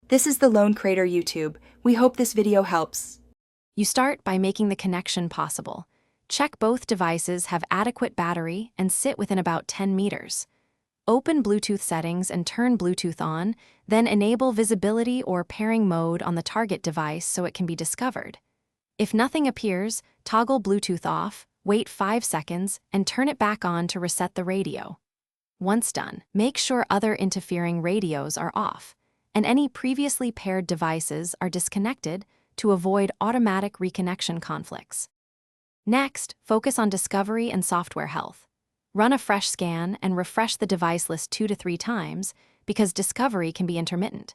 This is the Lone Crater YouTube. We hope this video helps. You start by making the connection possible. Check both devices have adequate battery and sit within about 10 meters. Open Bluetooth settings and turn Bluetooth on, then enable visibility or pairing mode on the target device so it can be discovered. If nothing appears, toggle Bluetooth off, wait 5 seconds, and turn it back on to reset the radio. Once done, make sure other interfering radios are off, and any previously paired devices are disconnected to avoid automatic reconnection conflicts. Next, focus on discovery and software health. Run a fresh scan and refresh the device list 2 to 3 times because discovery can be intermittent.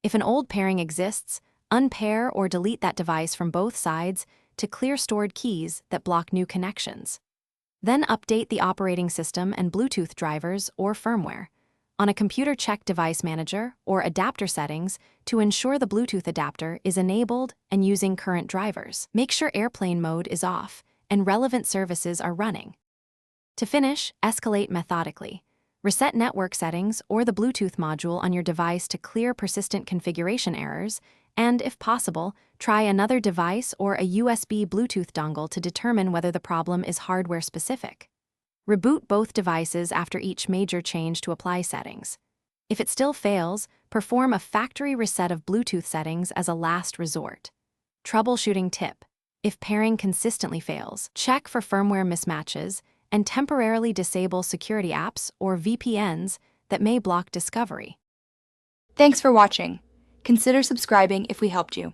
If an old pairing exists, unpair or delete that device from both sides to clear stored keys that block new connections. Then update the operating system and Bluetooth drivers or firmware. On a computer, check Device Manager or Adapter Settings to ensure the Bluetooth adapter is enabled and using current drivers. Make sure airplane mode is off and relevant services are running. To finish, escalate methodically. Reset network settings or the Bluetooth module on your device to clear persistent configuration errors, and, if possible, try another device or a USB Bluetooth dongle to determine whether the problem is hardware-specific. Reboot both devices after each major change to apply settings. If it still fails, perform a factory reset of Bluetooth settings as a last resort. Troubleshooting tip: if pairing consistently fails, check for firmware mismatches and temporarily disable security apps or VPNs that may block discovery. Thanks for watching. Consider subscribing if we helped you.